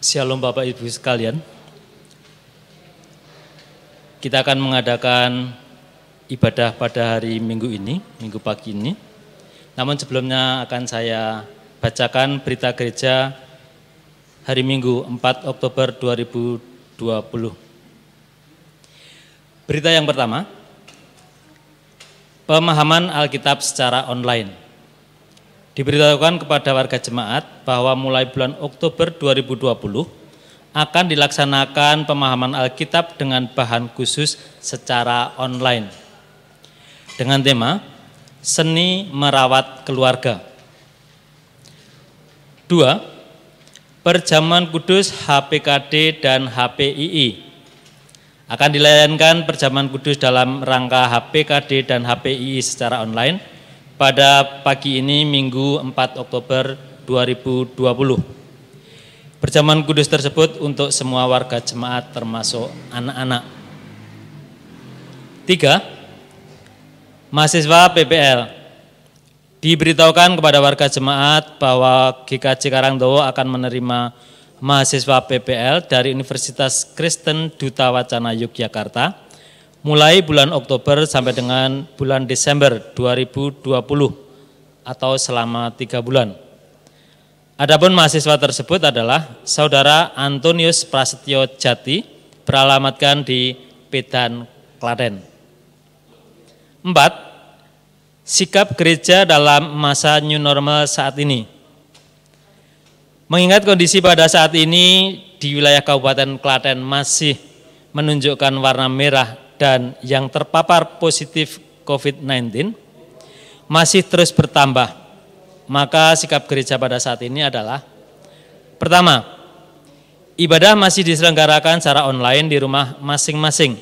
Shalom Bapak Ibu sekalian. Kita akan mengadakan ibadah pada hari Minggu ini, Minggu pagi ini. Namun sebelumnya akan saya bacakan berita gereja hari Minggu 4 Oktober 2020. Berita yang pertama, pemahaman Alkitab secara online. Diberitahukan kepada warga jemaat bahwa mulai bulan Oktober 2020 akan dilaksanakan pemahaman Alkitab dengan bahan khusus secara online. Dengan tema, Seni Merawat Keluarga. 2. Perjamuan Kudus HPKD dan HPII. Akan dilayankan perjamuan kudus dalam rangka HPKD dan HPII secara online pada pagi ini Minggu 4 Oktober 2020. Perjamuan kudus tersebut untuk semua warga jemaat termasuk anak-anak. 3. Mahasiswa PPL. Diberitahukan kepada warga jemaat bahwa GKJ Karangdowo akan menerima mahasiswa PPL dari Universitas Kristen Duta Wacana Yogyakarta mulai bulan Oktober sampai dengan bulan Desember 2020 atau selama 3 bulan. Adapun mahasiswa tersebut adalah Saudara Antonius Prasetyo Jati, beralamatkan di Pedan, Klaten. 4. Sikap gereja dalam masa new normal saat ini. Mengingat kondisi pada saat ini di wilayah Kabupaten Klaten masih menunjukkan warna merah dan yang terpapar positif COVID-19 masih terus bertambah, maka sikap gereja pada saat ini adalah: pertama, ibadah masih diselenggarakan secara online di rumah masing-masing.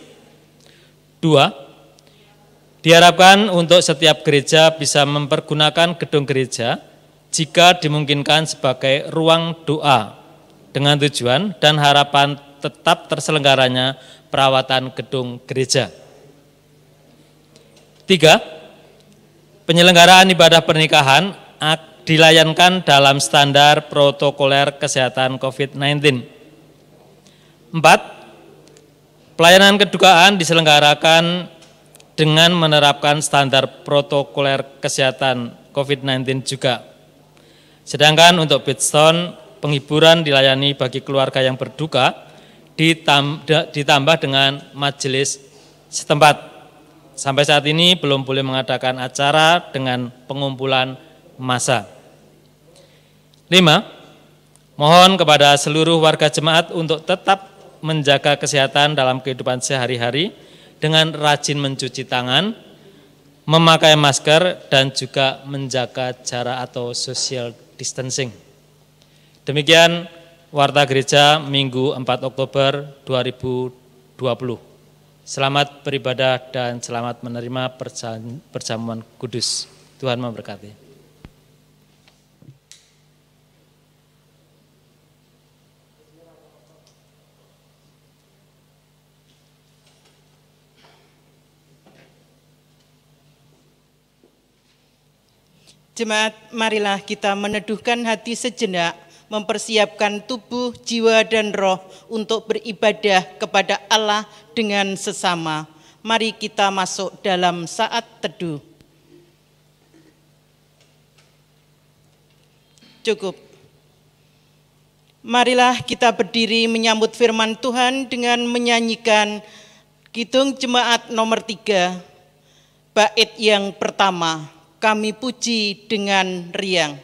2. Diharapkan untuk setiap gereja bisa mempergunakan gedung gereja jika dimungkinkan sebagai ruang doa dengan tujuan dan harapan tetap terselenggaranya perawatan gedung gereja. 3. Penyelenggaraan ibadah pernikahan dilayankan dalam standar protokoler kesehatan COVID-19. 4. Pelayanan kedukaan diselenggarakan dengan menerapkan standar protokoler kesehatan COVID-19 juga. Sedangkan untuk Bidstone, penghiburan dilayani bagi keluarga yang berduka ditambah dengan majelis setempat. Sampai saat ini belum boleh mengadakan acara dengan pengumpulan massa. 5. Mohon kepada seluruh warga jemaat untuk tetap menjaga kesehatan dalam kehidupan sehari-hari dengan rajin mencuci tangan, memakai masker, dan juga menjaga jarak atau social distancing. Demikian Warta Gereja Minggu 4 Oktober 2020. Selamat beribadah dan selamat menerima perjamuan kudus. Tuhan memberkati. Jemaat, marilah kita meneduhkan hati sejenak, mempersiapkan tubuh, jiwa, dan roh untuk beribadah kepada Allah dengan sesama. Mari kita masuk dalam saat teduh. Cukup. Marilah kita berdiri menyambut firman Tuhan dengan menyanyikan Kidung Jemaat nomor 3, bait yang pertama, Kami Puji dengan Riang.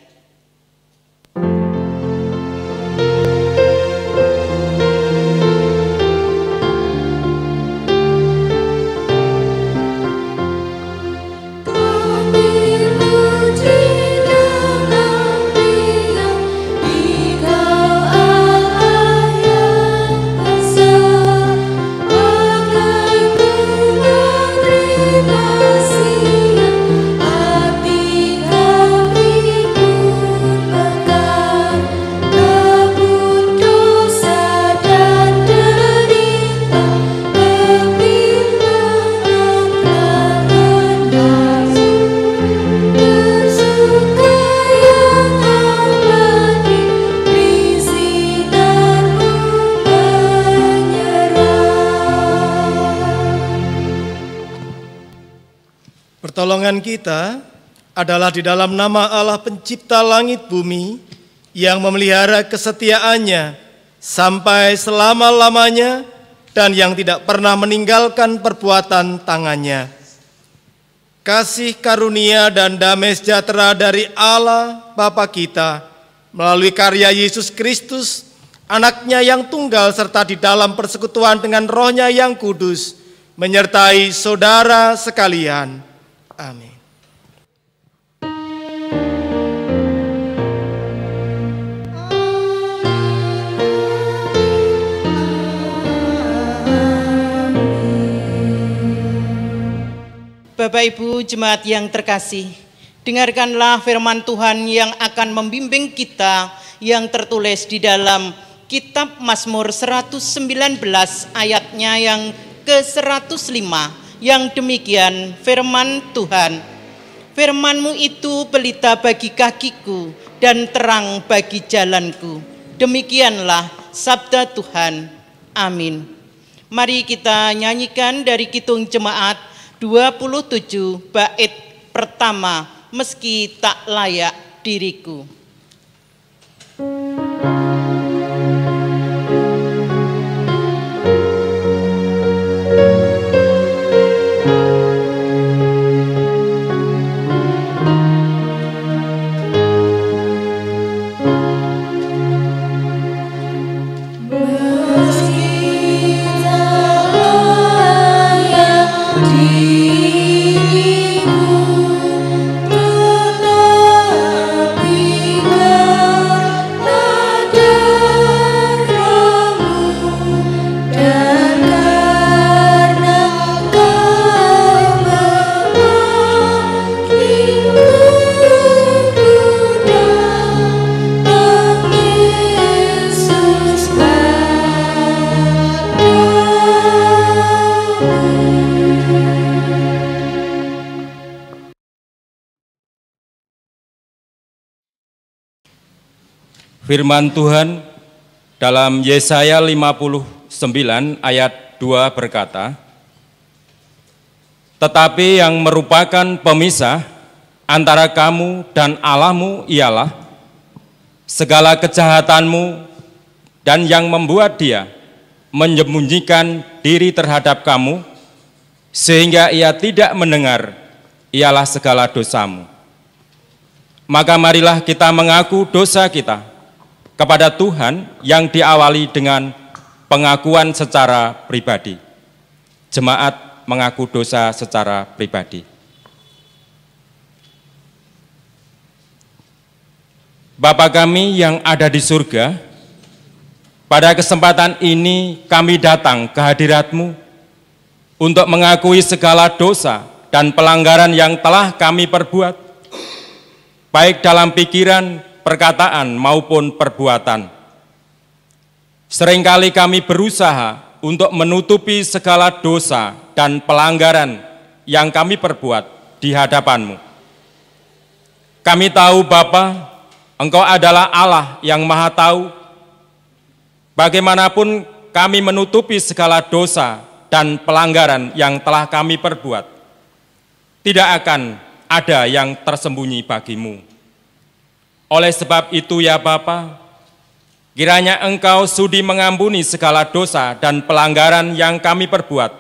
Hati kami Pertolongan kita adalah di dalam nama Allah pencipta langit bumi yang memelihara kesetiaannya sampai selama-lamanya dan yang tidak pernah meninggalkan perbuatan tangannya. Kasih karunia dan damai sejahtera dari Allah Bapa kita melalui karya Yesus Kristus, Anaknya yang tunggal serta di dalam persekutuan dengan Roh-Nya yang kudus, menyertai saudara sekalian. Amin. Bapak Ibu jemaat yang terkasih, dengarkanlah firman Tuhan yang akan membimbing kita yang tertulis di dalam Kitab Mazmur 119 ayatnya yang ke-105, yang demikian firman Tuhan. Firman-Mu itu pelita bagi kakiku dan terang bagi jalanku. Demikianlah sabda Tuhan. Amin. Mari kita nyanyikan dari Kidung Jemaat 27 bait pertama, meski tak layak diriku. Firman Tuhan dalam Yesaya 59 ayat 2 berkata, "Tetapi yang merupakan pemisah antara kamu dan Allahmu ialah segala kejahatanmu, dan yang membuat dia menyembunyikan diri terhadap kamu sehingga ia tidak mendengar ialah segala dosamu. Maka marilah kita mengaku dosa kita kepada Tuhan yang diawali dengan pengakuan secara pribadi." Jemaat mengaku dosa secara pribadi. Bapa kami yang ada di surga, pada kesempatan ini kami datang ke hadirat-Mu untuk mengakui segala dosa dan pelanggaran yang telah kami perbuat, baik dalam pikiran, perkataan maupun perbuatan. Seringkali kami berusaha untuk menutupi segala dosa dan pelanggaran yang kami perbuat di hadapan-Mu. Kami tahu Bapa, Engkau adalah Allah yang Maha Tahu. Bagaimanapun kami menutupi segala dosa dan pelanggaran yang telah kami perbuat, tidak akan ada yang tersembunyi bagi-Mu. Oleh sebab itu ya Bapa, kiranya Engkau sudi mengampuni segala dosa dan pelanggaran yang kami perbuat,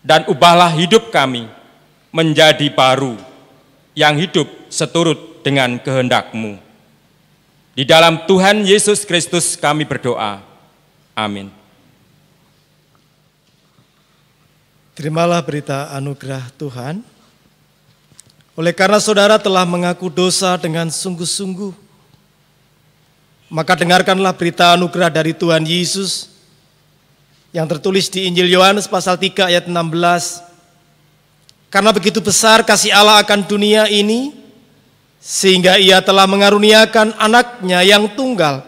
dan ubahlah hidup kami menjadi baru, yang hidup seturut dengan kehendak-Mu. Di dalam Tuhan Yesus Kristus kami berdoa. Amin. Terimalah berita anugerah Tuhan. Oleh karena saudara telah mengaku dosa dengan sungguh-sungguh, maka dengarkanlah berita anugerah dari Tuhan Yesus yang tertulis di Injil Yohanes pasal 3 ayat 16. "Karena begitu besar kasih Allah akan dunia ini, sehingga Ia telah mengaruniakan Anaknya yang tunggal,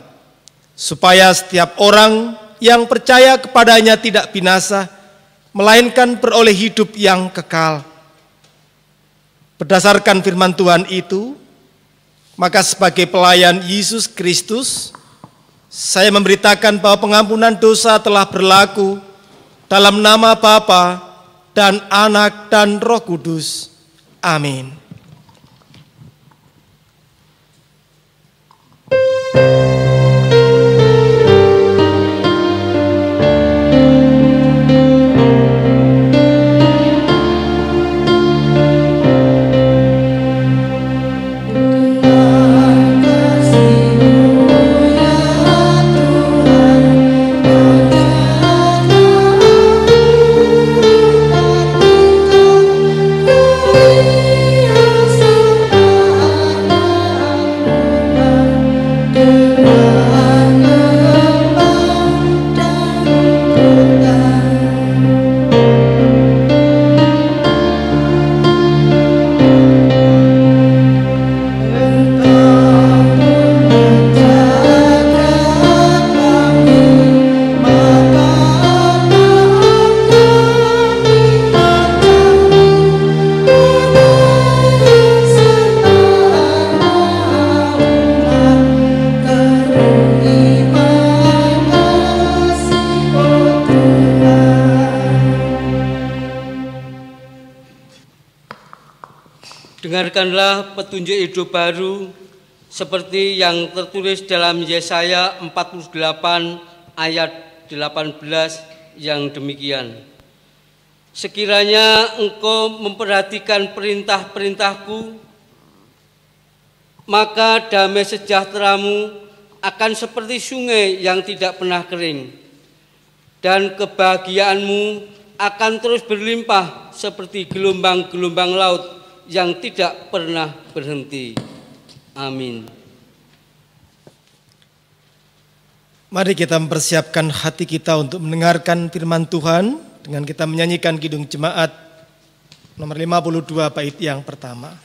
supaya setiap orang yang percaya kepadanya tidak binasa, melainkan beroleh hidup yang kekal." Berdasarkan firman Tuhan itu, maka sebagai pelayan Yesus Kristus, saya memberitakan bahwa pengampunan dosa telah berlaku dalam nama Bapa dan Anak dan Roh Kudus. Amin. Dengarkanlah petunjuk hidup baru seperti yang tertulis dalam Yesaya 48 ayat 18 yang demikian. Sekiranya engkau memperhatikan perintah-perintahku, maka damai sejahteramu akan seperti sungai yang tidak pernah kering, dan kebahagiaanmu akan terus berlimpah seperti gelombang-gelombang laut yang tidak pernah berhenti. Amin. Mari kita mempersiapkan hati kita untuk mendengarkan firman Tuhan dengan kita menyanyikan Kidung Jemaat nomor 52 bait yang pertama.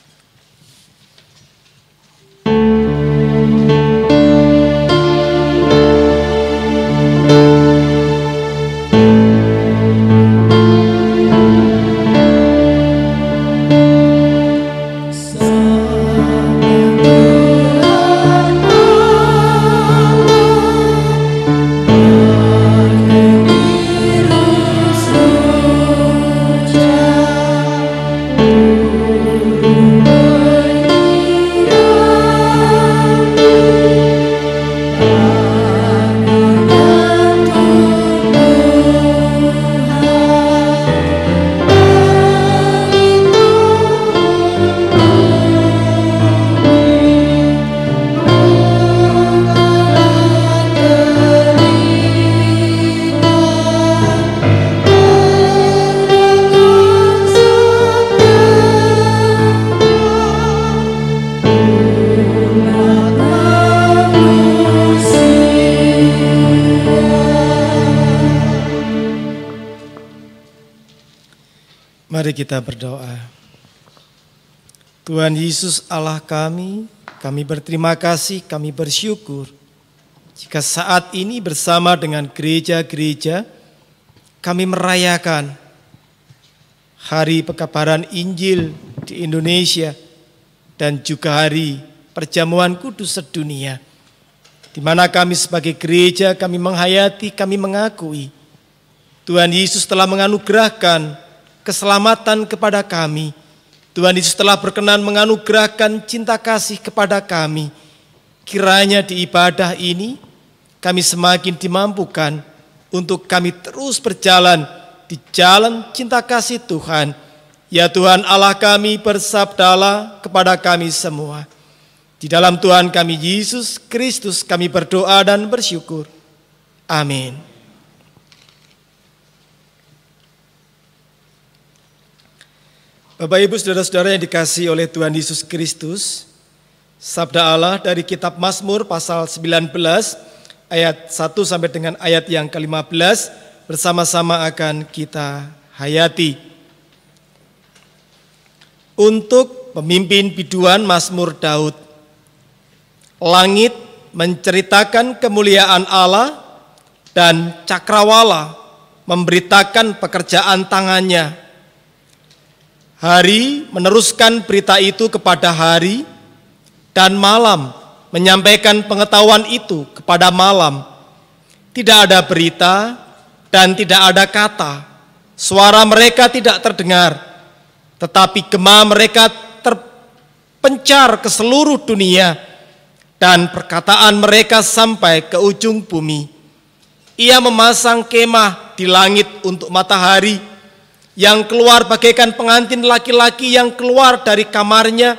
Mari kita berdoa. Tuhan Yesus Allah kami berterima kasih, kami bersyukur jika saat ini bersama dengan gereja-gereja kami merayakan Hari Pekabaran Injil di Indonesia dan juga Hari Perjamuan Kudus sedunia, di mana kami sebagai gereja kami menghayati, kami mengakui Tuhan Yesus telah menganugerahkan keselamatan kepada kami. Tuhan Yesus telah berkenan menganugerahkan cinta kasih kepada kami. Kiranya di ibadah ini kami semakin dimampukan untuk kami terus berjalan di jalan cinta kasih Tuhan. Ya Tuhan Allah kami, bersabdalah kepada kami semua. Di dalam Tuhan kami Yesus Kristus kami berdoa dan bersyukur. Amin. Bapak Ibu saudara-saudara yang dikasihi oleh Tuhan Yesus Kristus, sabda Allah dari kitab Mazmur pasal 19 ayat 1 sampai dengan ayat yang ke-15 bersama-sama akan kita hayati. Untuk pemimpin biduan Mazmur Daud. Langit menceritakan kemuliaan Allah dan cakrawala memberitakan pekerjaan tangannya. Hari meneruskan berita itu kepada hari, dan malam menyampaikan pengetahuan itu kepada malam. Tidak ada berita dan tidak ada kata, suara mereka tidak terdengar. tetapi gema mereka terpencar ke seluruh dunia, dan perkataan mereka sampai ke ujung bumi. Ia memasang kemah di langit untuk matahari, yang keluar bagaikan pengantin laki-laki yang keluar dari kamarnya,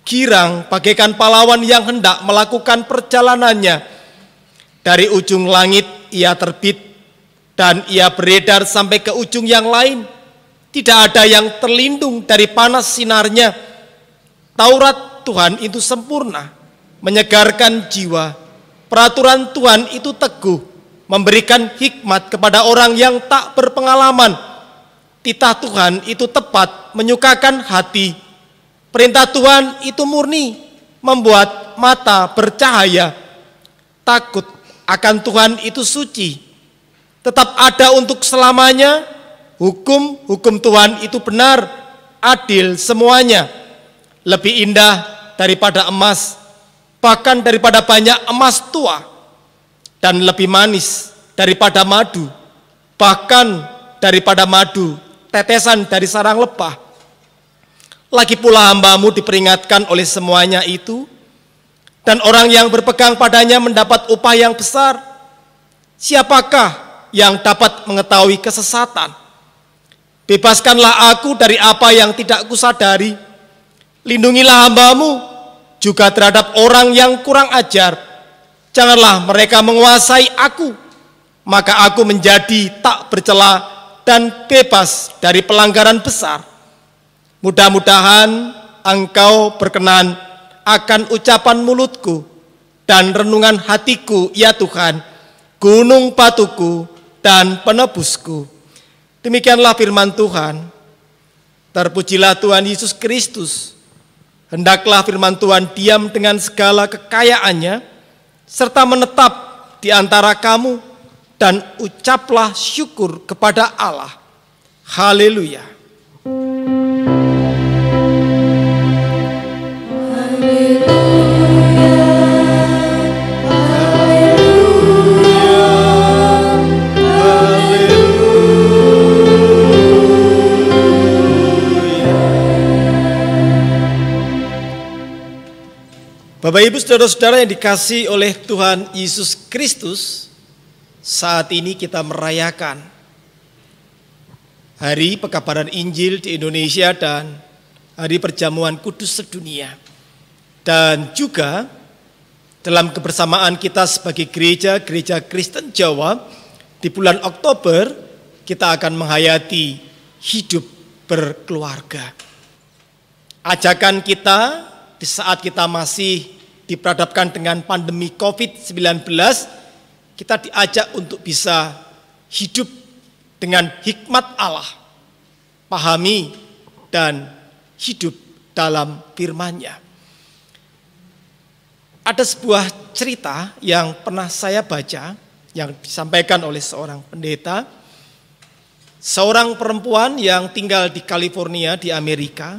girang bagaikan pahlawan yang hendak melakukan perjalanannya. Dari ujung langit ia terbit, dan ia beredar sampai ke ujung yang lain. Tidak ada yang terlindung dari panas sinarnya. Taurat Tuhan itu sempurna, menyegarkan jiwa. Peraturan Tuhan itu teguh, memberikan hikmat kepada orang yang tak berpengalaman. Titah Tuhan itu tepat, menyukakan hati. Perintah Tuhan itu murni, membuat mata bercahaya. Takut akan Tuhan itu suci, tetap ada untuk selamanya. Hukum Tuhan itu benar, adil semuanya. Lebih indah daripada emas, bahkan daripada banyak emas tua, dan lebih manis daripada madu, bahkan daripada madu tetesan dari sarang lebah. Lagi pula hambamu diperingatkan oleh semuanya itu, dan orang yang berpegang padanya mendapat upah yang besar. Siapakah yang dapat mengetahui kesesatan? Bebaskanlah aku dari apa yang tidak kusadari. Lindungilah hambamu juga terhadap orang yang kurang ajar. Janganlah mereka menguasai aku, maka aku menjadi tak bercela dan bebas dari pelanggaran besar. Mudah-mudahan engkau berkenan akan ucapan mulutku dan renungan hatiku, ya Tuhan, gunung batuku dan penebusku. Demikianlah firman Tuhan. Terpujilah Tuhan Yesus Kristus. Hendaklah firman Tuhan diam dengan segala kekayaannya, serta menetap di antara kamu, dan ucaplah syukur kepada Allah. Haleluya. Bapak Ibu saudara-saudara yang dikasihi oleh Tuhan Yesus Kristus, saat ini kita merayakan Hari Pekabaran Injil di Indonesia dan Hari Perjamuan Kudus sedunia. Dan juga dalam kebersamaan kita sebagai gereja Kristen Jawa, di bulan Oktober kita akan menghayati hidup berkeluarga. Ajakan kita di saat kita masih diperhadapkan dengan pandemi COVID-19, kita diajak untuk bisa hidup dengan hikmat Allah, pahami dan hidup dalam firman-Nya. Ada sebuah cerita yang pernah saya baca, yang disampaikan oleh seorang pendeta. Seorang perempuan yang tinggal di California di Amerika.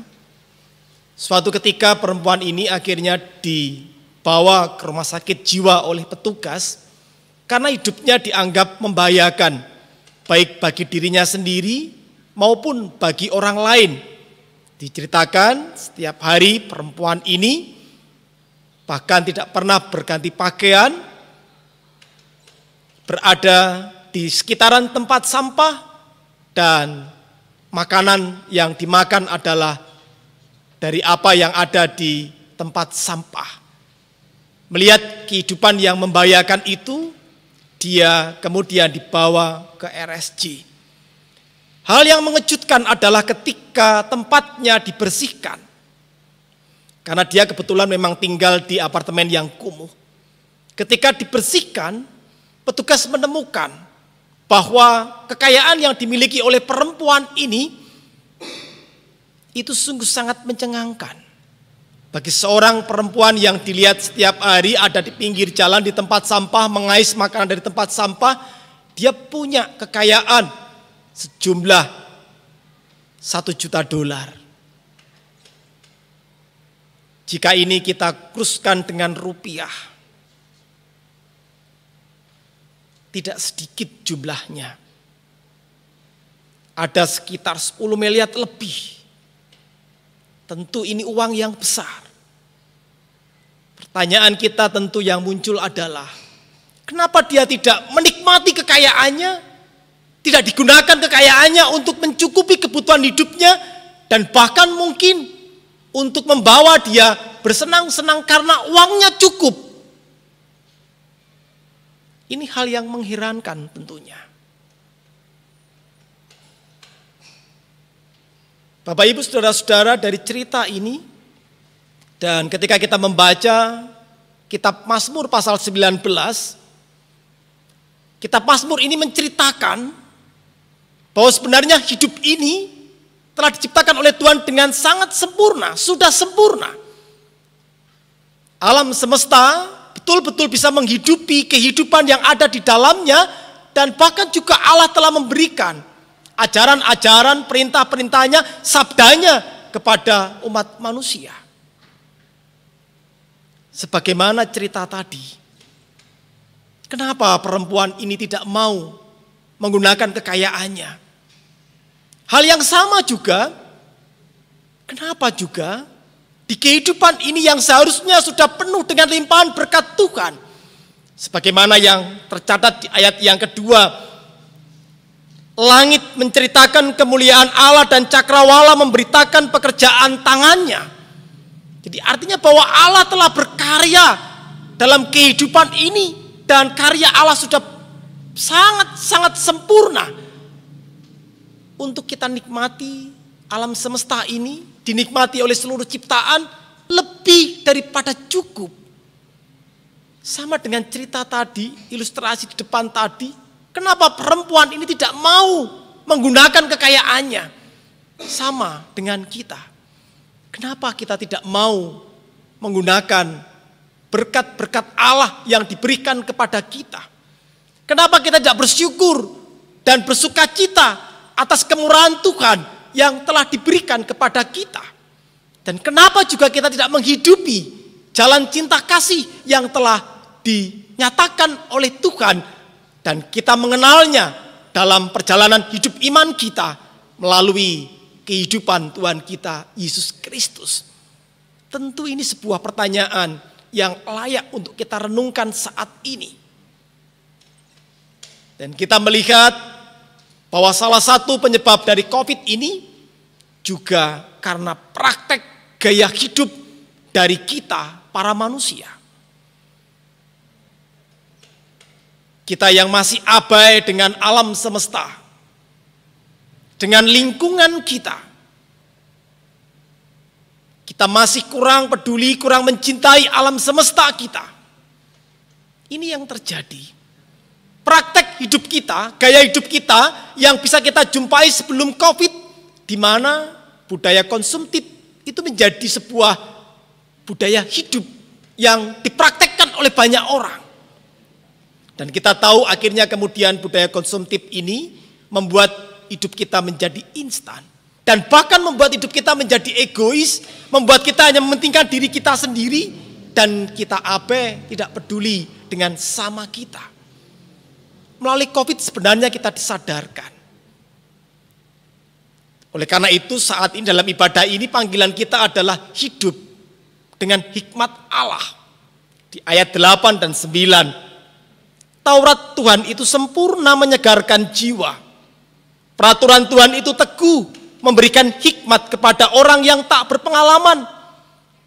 Suatu ketika perempuan ini akhirnya dibawa ke rumah sakit jiwa oleh petugas karena hidupnya dianggap membahayakan, baik bagi dirinya sendiri maupun bagi orang lain. Diceritakan setiap hari perempuan ini bahkan tidak pernah berganti pakaian, berada di sekitaran tempat sampah, dan makanan yang dimakan adalah dari apa yang ada di tempat sampah. Melihat kehidupan yang membahayakan itu, dia kemudian dibawa ke RSJ. Hal yang mengejutkan adalah ketika tempatnya dibersihkan. Karena dia kebetulan memang tinggal di apartemen yang kumuh. Ketika dibersihkan, petugas menemukan bahwa kekayaan yang dimiliki oleh perempuan ini itu sungguh sangat mencengangkan. Bagi seorang perempuan yang dilihat setiap hari ada di pinggir jalan di tempat sampah, mengais makanan dari tempat sampah, dia punya kekayaan sejumlah $1 juta. Jika ini kita kuruskan dengan rupiah, tidak sedikit jumlahnya. Ada sekitar 10 miliar lebih Tentu ini uang yang besar. Pertanyaan kita tentu yang muncul adalah, kenapa dia tidak menikmati kekayaannya, tidak digunakan kekayaannya untuk mencukupi kebutuhan hidupnya, dan bahkan mungkin untuk membawa dia bersenang-senang karena uangnya cukup. Ini hal yang mengherankan tentunya. Bapak Ibu saudara-saudara, dari cerita ini dan ketika kita membaca kitab Mazmur pasal 19, kitab Mazmur ini menceritakan bahwa sebenarnya hidup ini telah diciptakan oleh Tuhan dengan sangat sempurna, sudah sempurna. Alam semesta betul-betul bisa menghidupi kehidupan yang ada di dalamnya, dan bahkan juga Allah telah memberikan ajaran-ajaran, perintah-perintahnya, sabdanya kepada umat manusia. Sebagaimana cerita tadi, kenapa perempuan ini tidak mau menggunakan kekayaannya? Hal yang sama juga, kenapa juga di kehidupan ini yang seharusnya sudah penuh dengan limpahan berkat Tuhan, sebagaimana yang tercatat di ayat yang kedua, langit menceritakan kemuliaan Allah dan cakrawala memberitakan pekerjaan tangannya. Jadi artinya bahwa Allah telah berkarya dalam kehidupan ini, dan karya Allah sudah sangat-sangat sempurna untuk kita nikmati. Alam semesta ini dinikmati oleh seluruh ciptaan lebih daripada cukup. Sama dengan cerita tadi, ilustrasi di depan tadi, kenapa perempuan ini tidak mau menggunakan kekayaannya? Sama dengan kita. Kenapa kita tidak mau menggunakan berkat-berkat Allah yang diberikan kepada kita? Kenapa kita tidak bersyukur dan bersukacita atas kemurahan Tuhan yang telah diberikan kepada kita? Dan kenapa juga kita tidak menghidupi jalan cinta kasih yang telah dinyatakan oleh Tuhan, dan kita mengenalnya dalam perjalanan hidup iman kita melalui kehidupan Tuhan kita Yesus Kristus? Tentu ini sebuah pertanyaan yang layak untuk kita renungkan saat ini. Dan kita melihat bahwa salah satu penyebab dari COVID ini juga karena praktek gaya hidup dari kita para manusia. Kita yang masih abai dengan alam semesta, dengan lingkungan kita. Kita masih kurang peduli, kurang mencintai alam semesta kita. Ini yang terjadi. Praktek hidup kita, gaya hidup kita yang bisa kita jumpai sebelum COVID, di mana budaya konsumtif itu menjadi sebuah budaya hidup yang dipraktekkan oleh banyak orang. Dan kita tahu akhirnya kemudian budaya konsumtif ini membuat hidup kita menjadi instan. Dan bahkan membuat hidup kita menjadi egois, membuat kita hanya mementingkan diri kita sendiri, dan kita abai, tidak peduli dengan sama kita. Melalui COVID sebenarnya kita disadarkan. Oleh karena itu saat ini dalam ibadah ini panggilan kita adalah hidup dengan hikmat Allah. Di ayat 8 dan 9, Taurat Tuhan itu sempurna menyegarkan jiwa. Peraturan Tuhan itu teguh, memberikan hikmat kepada orang yang tak berpengalaman.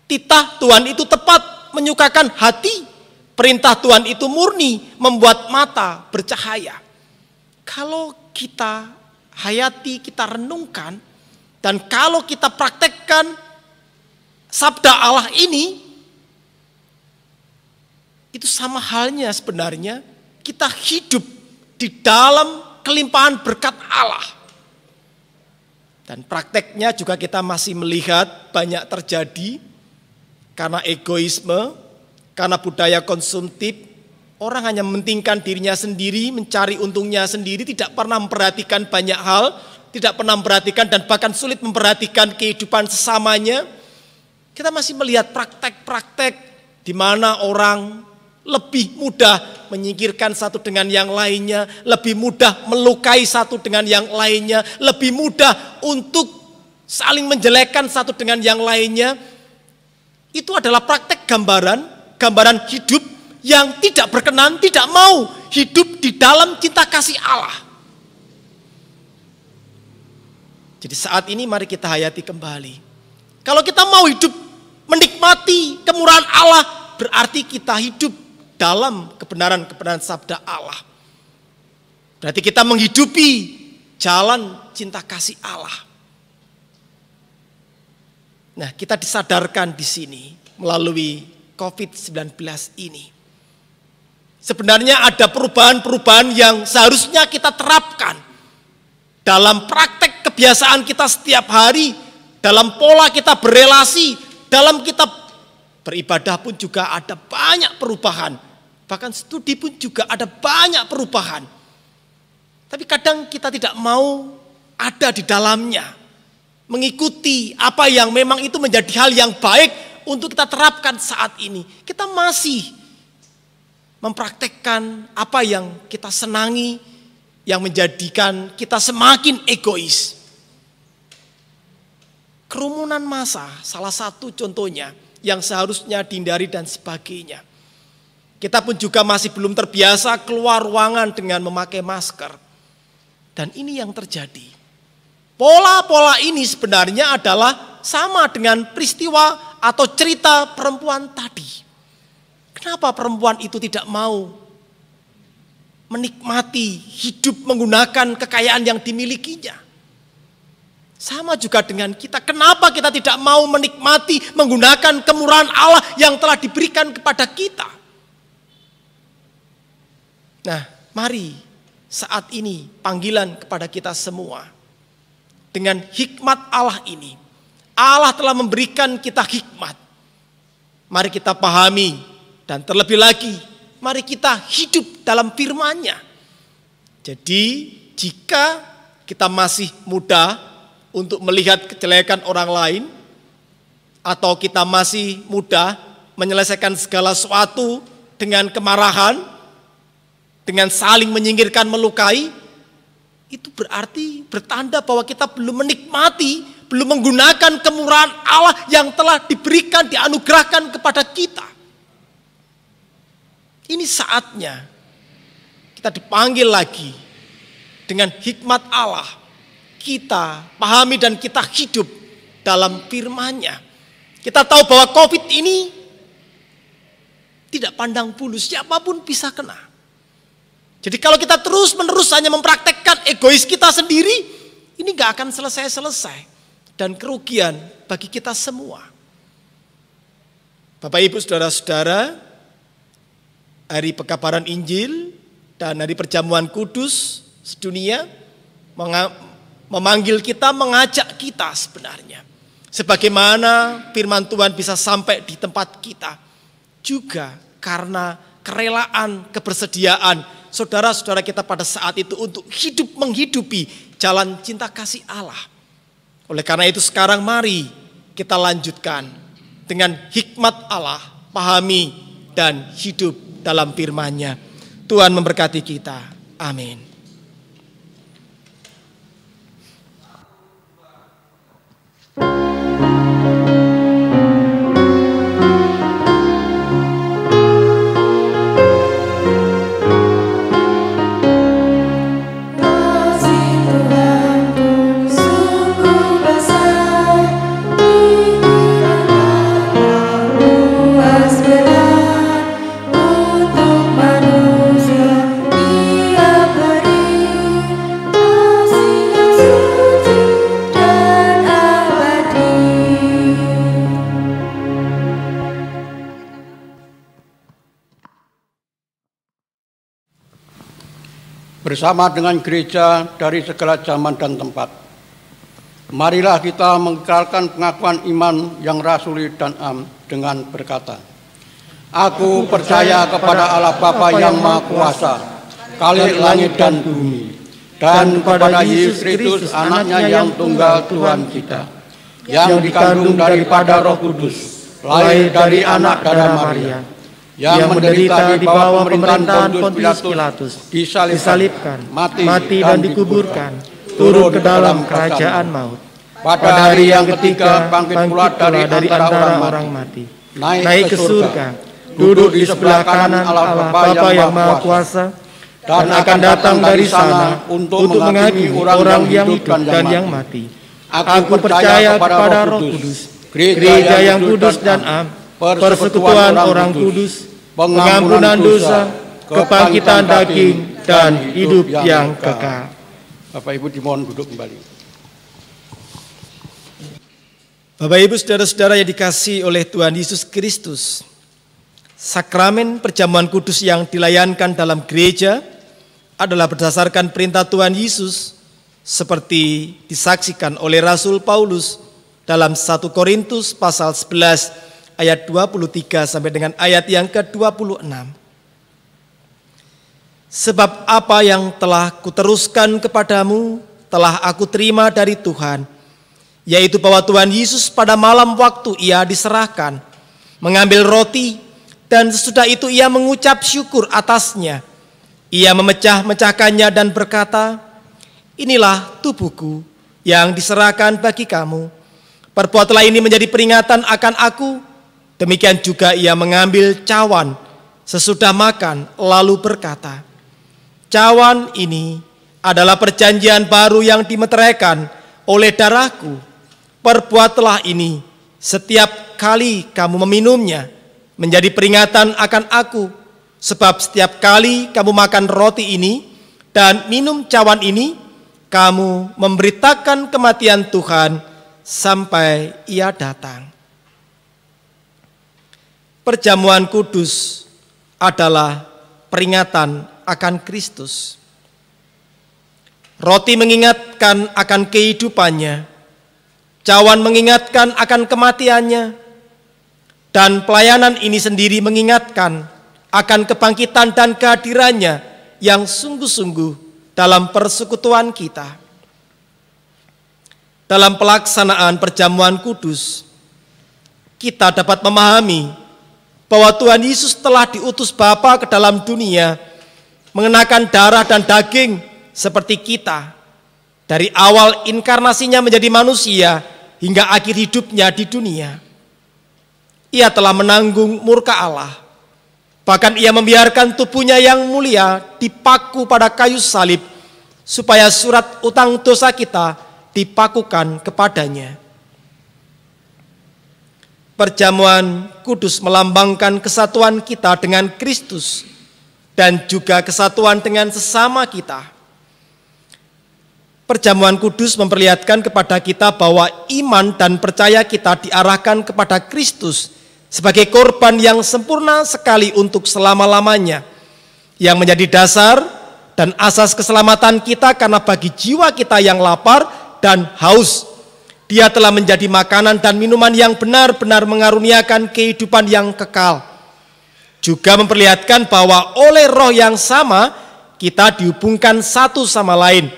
Titah Tuhan itu tepat, menyukakan hati. Perintah Tuhan itu murni, membuat mata bercahaya. Kalau kita hayati, kita renungkan, dan kalau kita praktekkan sabda Allah ini, itu sama halnya sebenarnya kita hidup di dalam kelimpahan berkat Allah. Dan prakteknya juga kita masih melihat banyak terjadi karena egoisme, karena budaya konsumtif. Orang hanya mementingkan dirinya sendiri, mencari untungnya sendiri, tidak pernah memperhatikan banyak hal, tidak pernah memperhatikan dan bahkan sulit memperhatikan kehidupan sesamanya. Kita masih melihat praktek-praktek di mana orang lebih mudah menyingkirkan satu dengan yang lainnya, lebih mudah melukai satu dengan yang lainnya, lebih mudah untuk saling menjelekkan satu dengan yang lainnya, itu adalah praktek gambaran hidup yang tidak berkenan, tidak mau hidup di dalam cinta kasih Allah. Jadi saat ini mari kita hayati kembali. Kalau kita mau hidup menikmati kemurahan Allah, berarti kita hidup dalam kebenaran-kebenaran sabda Allah. Berarti kita menghidupi jalan cinta kasih Allah. Nah, kita disadarkan di sini melalui COVID-19 ini. Sebenarnya ada perubahan-perubahan yang seharusnya kita terapkan dalam praktek kebiasaan kita setiap hari, dalam pola kita berelasi, dalam kita beribadah pun juga ada banyak perubahan. Bahkan studi pun juga ada banyak perubahan. Tapi kadang kita tidak mau ada di dalamnya, mengikuti apa yang memang itu menjadi hal yang baik untuk kita terapkan saat ini. Kita masih mempraktekkan apa yang kita senangi, yang menjadikan kita semakin egois. Kerumunan massa salah satu contohnya yang seharusnya dihindari dan sebagainya. Kita pun juga masih belum terbiasa keluar ruangan dengan memakai masker. Dan ini yang terjadi. Pola-pola ini sebenarnya adalah sama dengan peristiwa atau cerita perempuan tadi. Kenapa perempuan itu tidak mau menikmati hidup menggunakan kekayaan yang dimilikinya? Sama juga dengan kita. Kenapa kita tidak mau menikmati menggunakan kemurahan Allah yang telah diberikan kepada kita? Nah, mari saat ini panggilan kepada kita semua. Dengan hikmat Allah ini, Allah telah memberikan kita hikmat. Mari kita pahami dan terlebih lagi, mari kita hidup dalam firman-Nya. Jadi jika kita masih mudah untuk melihat kejelekan orang lain, atau kita masih mudah menyelesaikan segala sesuatu dengan kemarahan, dengan saling menyingkirkan, melukai, itu berarti bertanda bahwa kita belum menikmati, belum menggunakan kemurahan Allah yang telah diberikan, dianugerahkan kepada kita. Ini saatnya kita dipanggil lagi dengan hikmat Allah. Kita pahami dan kita hidup dalam firman-Nya. Kita tahu bahwa COVID ini tidak pandang bulu, siapapun bisa kena. Jadi kalau kita terus-menerus hanya mempraktekkan egois kita sendiri, ini gak akan selesai-selesai. Dan kerugian bagi kita semua. Bapak Ibu Saudara-saudara, hari pekabaran Injil dan hari perjamuan kudus sedunia memanggil kita, mengajak kita sebenarnya. Sebagaimana firman Tuhan bisa sampai di tempat kita. Juga karena kerelaan, kebersediaan saudara-saudara kita pada saat itu untuk hidup menghidupi jalan cinta kasih Allah. Oleh karena itu sekarang mari kita lanjutkan dengan hikmat Allah, pahami dan hidup dalam firman-Nya. Tuhan memberkati kita. Amin. Bersama dengan gereja dari segala zaman dan tempat, marilah kita mengikrarkan pengakuan iman yang rasuli dan am dengan berkata, Aku percaya kepada Allah Bapa yang Maha Kuasa, Khalik langit dan bumi, dan kepada Yesus Kristus anaknya yang tunggal Tuhan kita, yang dikandung daripada Roh Kudus, lahir dari anak darah Maria, yang menderita di bawah pemerintahan Pontius Pilatus, disalibkan, mati dan dikuburkan, turun ke dalam kerajaan maut. Pada hari yang ketiga bangkit pula dari antara orang mati, naik ke surga, duduk di sebelah kanan Allah Bapa yang Maha Kuasa, dan akan datang dari sana untuk menghakimi orang yang hidup dan yang mati. Aku percaya kepada Roh Kudus, gereja yang kudus dan am, persekutuan orang kudus, pengampunan dosa, kebangkitan daging, dan hidup yang kekal. Bapak Ibu dimohon duduk kembali. Bapak Ibu saudara-saudara yang dikasihi oleh Tuhan Yesus Kristus, sakramen perjamuan kudus yang dilayankan dalam gereja adalah berdasarkan perintah Tuhan Yesus seperti disaksikan oleh Rasul Paulus dalam 1 Korintus pasal 11 ayat 23 sampai dengan ayat yang ke-26. Sebab apa yang telah kuteruskan kepadamu telah aku terima dari Tuhan, yaitu bahwa Tuhan Yesus pada malam waktu ia diserahkan, mengambil roti, dan sesudah itu ia mengucap syukur atasnya. Ia memecah-mecahkannya dan berkata, "Inilah tubuhku yang diserahkan bagi kamu. Perbuatlah ini menjadi peringatan akan aku." Demikian juga ia mengambil cawan sesudah makan, lalu berkata, "Cawan ini adalah perjanjian baru yang dimeteraikan oleh darahku. Perbuatlah ini setiap kali kamu meminumnya menjadi peringatan akan aku. Sebab setiap kali kamu makan roti ini dan minum cawan ini, kamu memberitakan kematian Tuhan sampai ia datang." Perjamuan kudus adalah peringatan akan Kristus. Roti mengingatkan akan kehidupannya, cawan mengingatkan akan kematiannya, dan pelayanan ini sendiri mengingatkan akan kebangkitan dan kehadirannya yang sungguh-sungguh dalam persekutuan kita. Dalam pelaksanaan perjamuan kudus, kita dapat memahami bahwa Tuhan Yesus telah diutus Bapa ke dalam dunia, mengenakan darah dan daging seperti kita. Dari awal inkarnasinya menjadi manusia hingga akhir hidupnya di dunia, ia telah menanggung murka Allah. Bahkan ia membiarkan tubuhnya yang mulia dipaku pada kayu salib, supaya surat utang dosa kita dipakukan kepadanya. Perjamuan kudus melambangkan kesatuan kita dengan Kristus dan juga kesatuan dengan sesama kita. Perjamuan kudus memperlihatkan kepada kita bahwa iman dan percaya kita diarahkan kepada Kristus sebagai korban yang sempurna sekali untuk selama-lamanya, yang menjadi dasar dan asas keselamatan kita, karena bagi jiwa kita yang lapar dan haus, Dia telah menjadi makanan dan minuman yang benar-benar mengaruniakan kehidupan yang kekal. Juga memperlihatkan bahwa oleh Roh yang sama kita dihubungkan satu sama lain,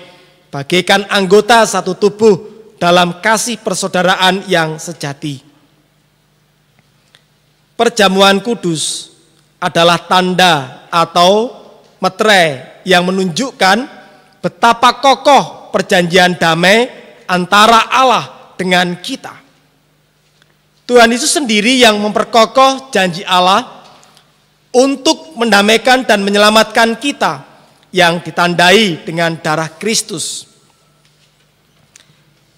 bagaikan anggota satu tubuh dalam kasih persaudaraan yang sejati. Perjamuan kudus adalah tanda atau meterai yang menunjukkan betapa kokoh perjanjian damai antara Allah dengan kita. Tuhan Yesus sendiri yang memperkokoh janji Allah untuk mendamaikan dan menyelamatkan kita, yang ditandai dengan darah Kristus.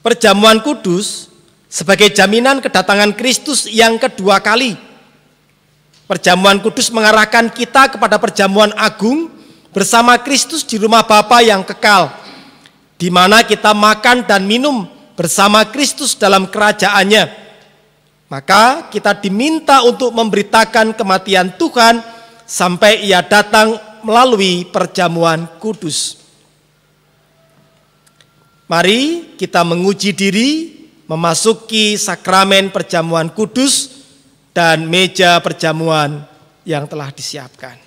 Perjamuan kudus sebagai jaminan kedatangan Kristus yang kedua kali. Perjamuan kudus mengarahkan kita kepada perjamuan agung bersama Kristus di rumah Bapa yang kekal, di mana kita makan dan minum bersama Kristus dalam kerajaannya. Maka kita diminta untuk memberitakan kematian Tuhan sampai ia datang melalui perjamuan kudus. Mari kita menguji diri memasuki sakramen perjamuan kudus dan meja perjamuan yang telah disiapkan.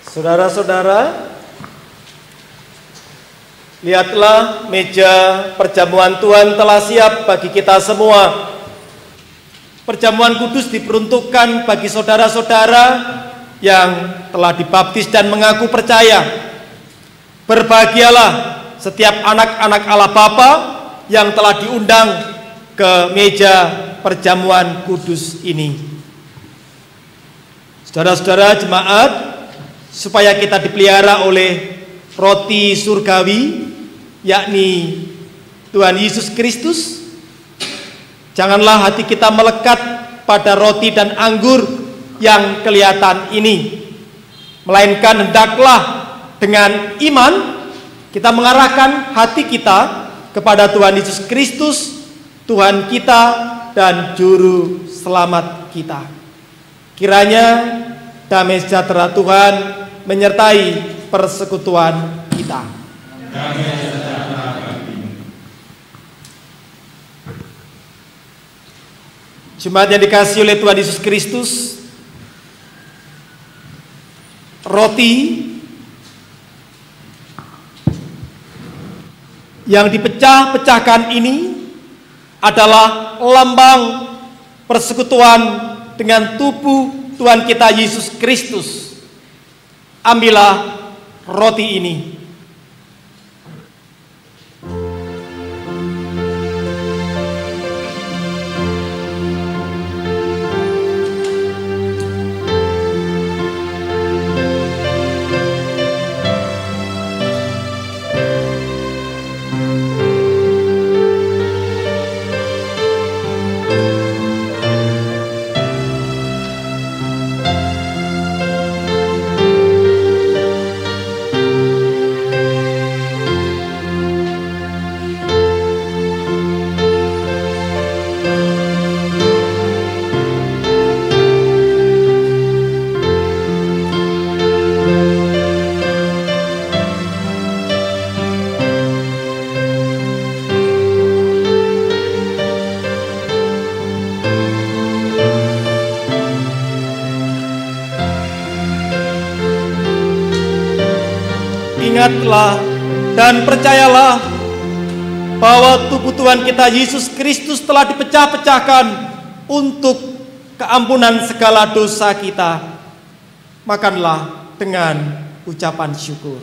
Saudara-saudara, lihatlah meja perjamuan Tuhan telah siap bagi kita semua. Perjamuan kudus diperuntukkan bagi saudara-saudara yang telah dibaptis dan mengaku percaya. Berbahagialah setiap anak-anak Allah Bapa yang telah diundang ke meja perjamuan kudus ini. Saudara-saudara jemaat, supaya kita dipelihara oleh roti surgawi, yakni Tuhan Yesus Kristus, janganlah hati kita melekat pada roti dan anggur yang kelihatan ini, melainkan hendaklah dengan iman kita mengarahkan hati kita kepada Tuhan Yesus Kristus, Tuhan kita dan Juru Selamat kita. Kiranya damai sejahtera Tuhan menyertai persekutuan kita. Jemaat yang dikasihi oleh Tuhan Yesus Kristus, roti yang dipecah-pecahkan ini adalah lambang persekutuan dengan tubuh Tuhan kita Yesus Kristus. Ambillah roti ini. Ingatlah dan percayalah bahwa tubuh Tuhan kita Yesus Kristus telah dipecah-pecahkan untuk keampunan segala dosa kita. Makanlah dengan ucapan syukur.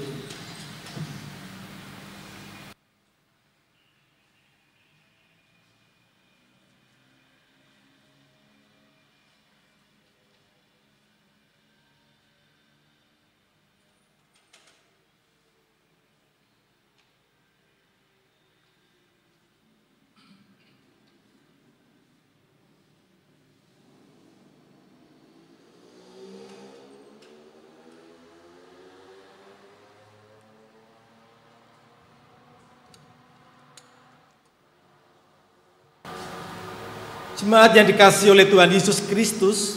Jemaat yang dikasihi oleh Tuhan Yesus Kristus,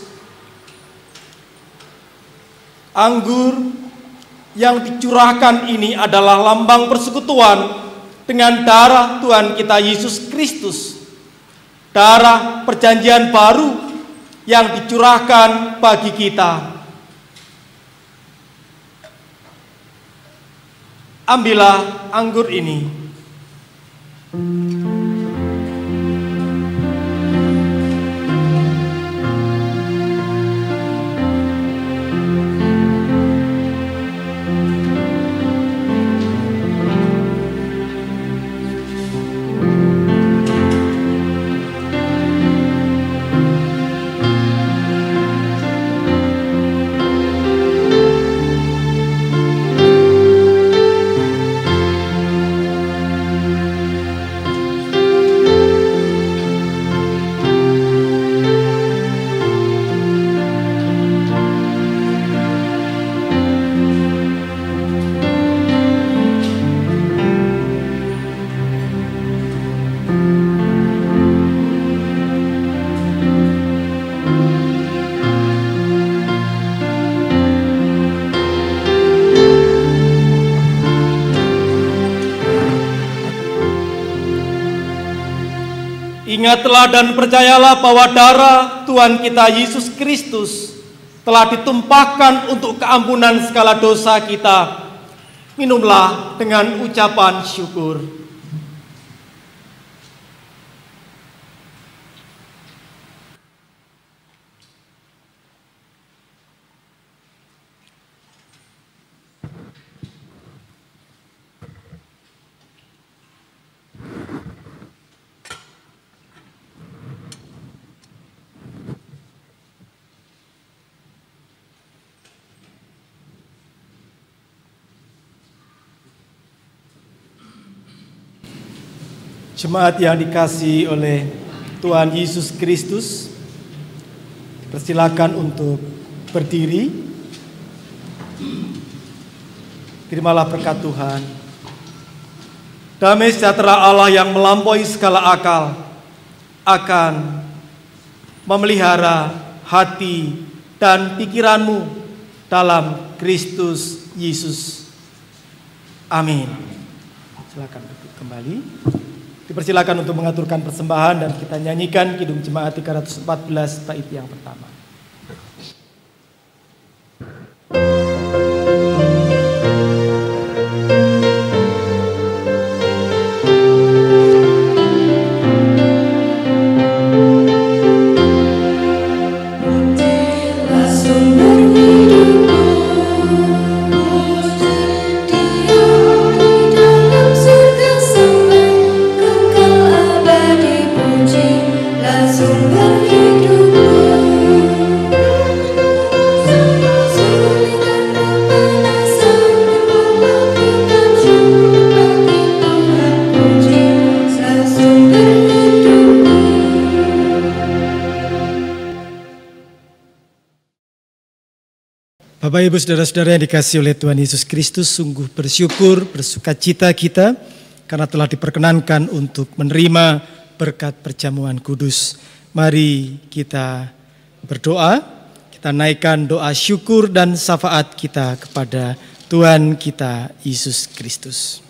anggur yang dicurahkan ini adalah lambang persekutuan dengan darah Tuhan kita Yesus Kristus, darah perjanjian baru yang dicurahkan bagi kita. Ambillah anggur ini. Ingatlah dan percayalah bahwa darah Tuhan kita Yesus Kristus telah ditumpahkan untuk keampunan segala dosa kita. Minumlah dengan ucapan syukur. Jemaat yang dikasihi oleh Tuhan Yesus Kristus, persilakan untuk berdiri. Terimalah berkat Tuhan. Damai sejahtera Allah yang melampaui segala akal akan memelihara hati dan pikiranmu dalam Kristus Yesus. Amin. Silakan duduk kembali. Dipersilakan untuk mengaturkan persembahan dan kita nyanyikan Kidung Jemaat 314 bait yang pertama. Bapak, Ibu, Saudara-saudara yang dikasihi oleh Tuhan Yesus Kristus, sungguh bersyukur, bersukacita kita karena telah diperkenankan untuk menerima berkat perjamuan kudus. Mari kita berdoa, kita naikkan doa syukur dan syafaat kita kepada Tuhan kita Yesus Kristus.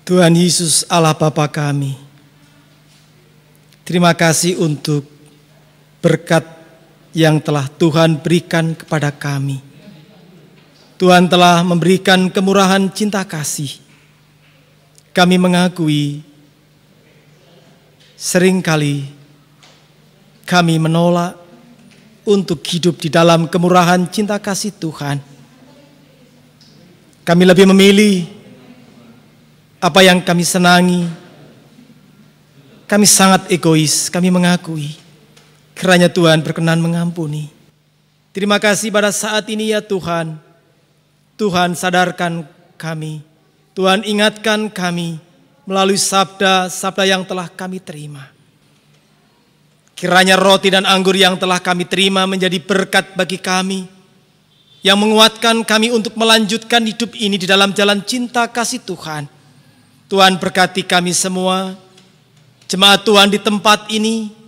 Tuhan Yesus Allah Bapa kami, terima kasih untuk berkat yang telah Tuhan berikan kepada kami. Tuhan telah memberikan kemurahan cinta kasih. Kami mengakui seringkali kami menolak untuk hidup di dalam kemurahan cinta kasih Tuhan. Kami lebih memilih apa yang kami senangi. Kami sangat egois, kami mengakui. Kiranya Tuhan berkenan mengampuni. Terima kasih pada saat ini ya Tuhan. Tuhan sadarkan kami. Tuhan ingatkan kami melalui sabda-sabda yang telah kami terima. Kiranya roti dan anggur yang telah kami terima menjadi berkat bagi kami. Yang menguatkan kami untuk melanjutkan hidup ini di dalam jalan cinta kasih Tuhan. Tuhan berkati kami semua. Jemaat Tuhan di tempat ini.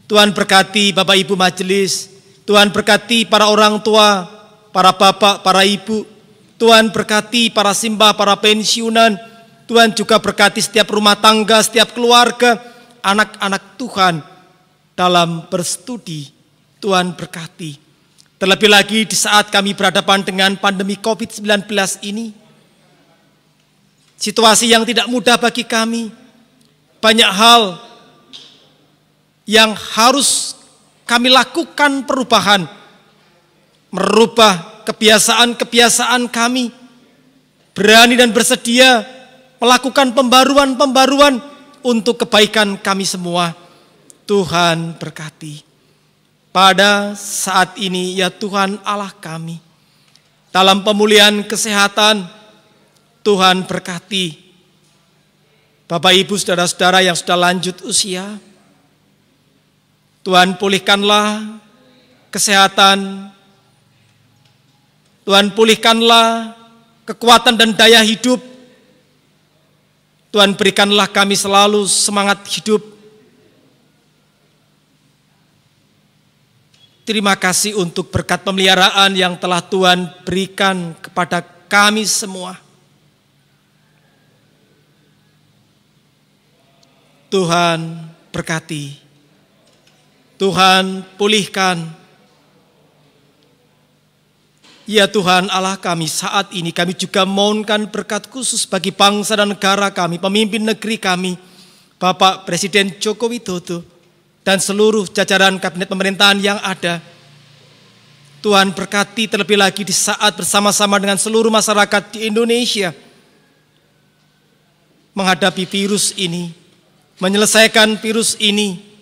Tuhan berkati Bapak Ibu majelis, Tuhan berkati para orang tua, para bapak, para ibu, Tuhan berkati para simbah, para pensiunan, Tuhan juga berkati setiap rumah tangga, setiap keluarga, anak-anak Tuhan dalam berstudi, Tuhan berkati. Terlebih lagi di saat kami berhadapan dengan pandemi COVID-19 ini, situasi yang tidak mudah bagi kami, banyak hal yang harus kami lakukan perubahan, merubah kebiasaan-kebiasaan kami, berani dan bersedia melakukan pembaruan-pembaruan untuk kebaikan kami semua. Tuhan berkati. Pada saat ini ya Tuhan Allah kami, dalam pemulihan kesehatan, Tuhan berkati. Bapak Ibu saudara-saudara yang sudah lanjut usia, Tuhan pulihkanlah kesehatan, Tuhan pulihkanlah kekuatan dan daya hidup, Tuhan berikanlah kami selalu semangat hidup. Terima kasih untuk berkat pemeliharaan yang telah Tuhan berikan kepada kami semua. Tuhan berkati. Tuhan, pulihkan. Ya Tuhan Allah kami, saat ini kami juga mohonkan berkat khusus bagi bangsa dan negara kami, pemimpin negeri kami, Bapak Presiden Joko Widodo, dan seluruh jajaran kabinet pemerintahan yang ada. Tuhan berkati terlebih lagi di saat bersama-sama dengan seluruh masyarakat di Indonesia menghadapi virus ini, menyelesaikan virus ini.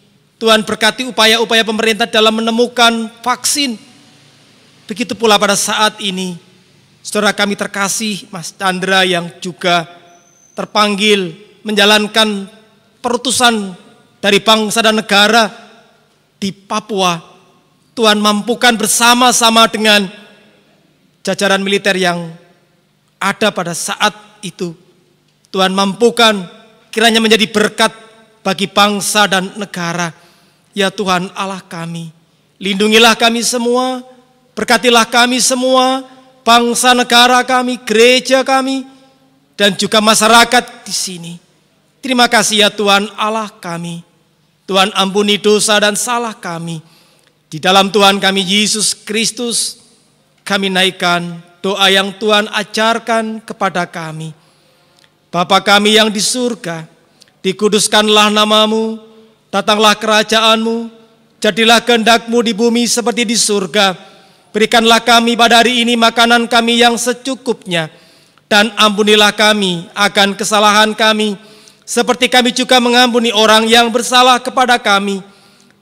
Tuhan berkati upaya-upaya pemerintah dalam menemukan vaksin. Begitu pula pada saat ini, saudara kami terkasih Mas Chandra yang juga terpanggil menjalankan perutusan dari bangsa dan negara di Papua. Tuhan mampukan bersama-sama dengan jajaran militer yang ada pada saat itu. Tuhan mampukan kiranya menjadi berkat bagi bangsa dan negara. Ya Tuhan Allah kami, lindungilah kami semua, berkatilah kami semua, bangsa negara kami, gereja kami, dan juga masyarakat di sini. Terima kasih ya Tuhan Allah kami. Tuhan ampuni dosa dan salah kami. Di dalam Tuhan kami Yesus Kristus, kami naikkan doa yang Tuhan ajarkan kepada kami. Bapa kami yang di surga, dikuduskanlah namamu, datanglah kerajaanmu, jadilah kehendak-Mu di bumi seperti di surga. Berikanlah kami pada hari ini makanan kami yang secukupnya, dan ampunilah kami akan kesalahan kami, seperti kami juga mengampuni orang yang bersalah kepada kami.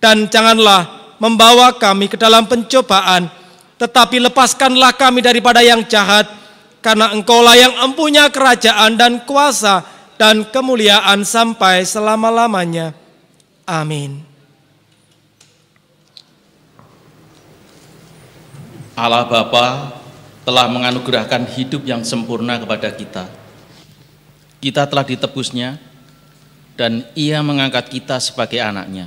Dan janganlah membawa kami ke dalam pencobaan, tetapi lepaskanlah kami daripada yang jahat, karena Engkaulah yang empunya kerajaan dan kuasa dan kemuliaan sampai selama-lamanya. Amin. Allah Bapa telah menganugerahkan hidup yang sempurna kepada kita. Kita telah ditebusnya, dan Ia mengangkat kita sebagai anak-Nya.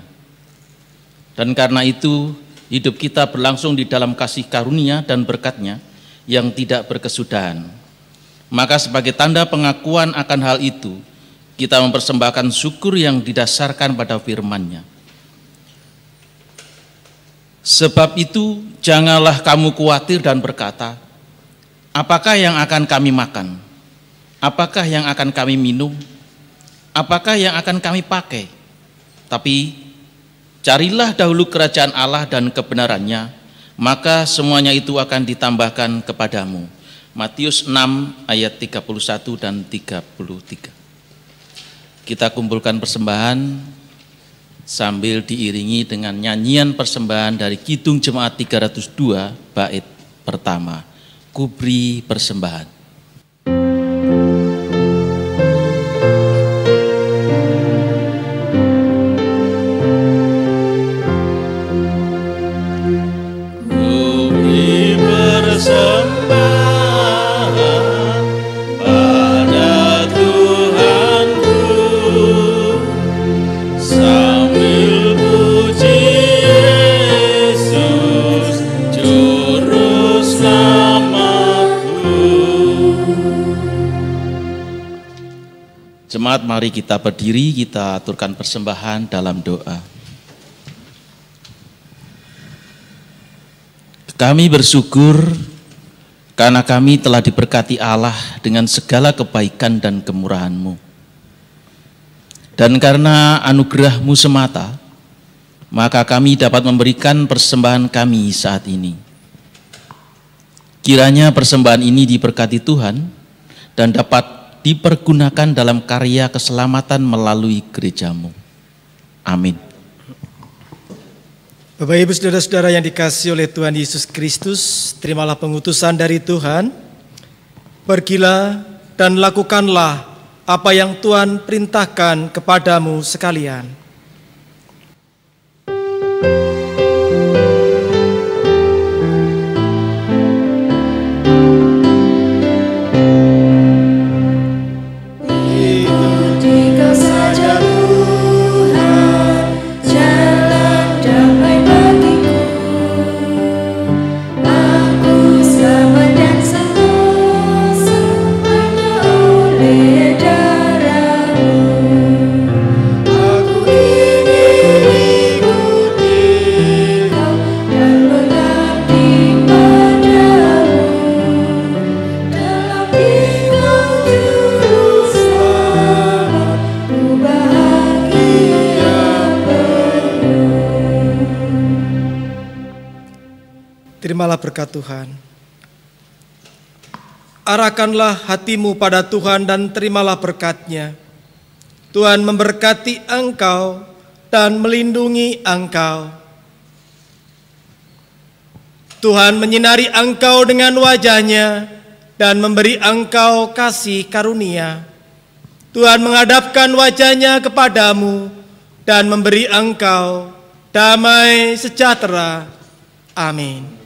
Dan karena itu, hidup kita berlangsung di dalam kasih karunia dan berkat-Nya yang tidak berkesudahan. Maka sebagai tanda pengakuan akan hal itu, kita mempersembahkan syukur yang didasarkan pada firman-Nya. Sebab itu, janganlah kamu khawatir dan berkata, apakah yang akan kami makan? Apakah yang akan kami minum? Apakah yang akan kami pakai? Tapi carilah dahulu kerajaan Allah dan kebenarannya, maka semuanya itu akan ditambahkan kepadamu. Matius 6 ayat 31 dan 33. Kita kumpulkan persembahan sambil diiringi dengan nyanyian persembahan dari Kidung Jemaat 302 bait pertama, Kubri Persembahan. Jemaat, mari kita berdiri, kita aturkan persembahan dalam doa. Kami bersyukur karena kami telah diberkati Allah dengan segala kebaikan dan kemurahan-Mu. Dan karena anugerah-Mu semata, maka kami dapat memberikan persembahan kami saat ini. Kiranya persembahan ini diberkati Tuhan dan dapat dipergunakan dalam karya keselamatan melalui gereja-Mu. Amin. Bapak Ibu Saudara-saudara yang dikasihi oleh Tuhan Yesus Kristus, terimalah pengutusan dari Tuhan. Pergilah dan lakukanlah apa yang Tuhan perintahkan kepadamu sekalian. Aku Terimalah berkat Tuhan. Arahkanlah hatimu pada Tuhan dan terimalah berkat-Nya. Tuhan memberkati engkau dan melindungi engkau. Tuhan menyinari engkau dengan wajah-Nya dan memberi engkau kasih karunia. Tuhan menghadapkan wajah-Nya kepadamu dan memberi engkau damai sejahtera. Amin.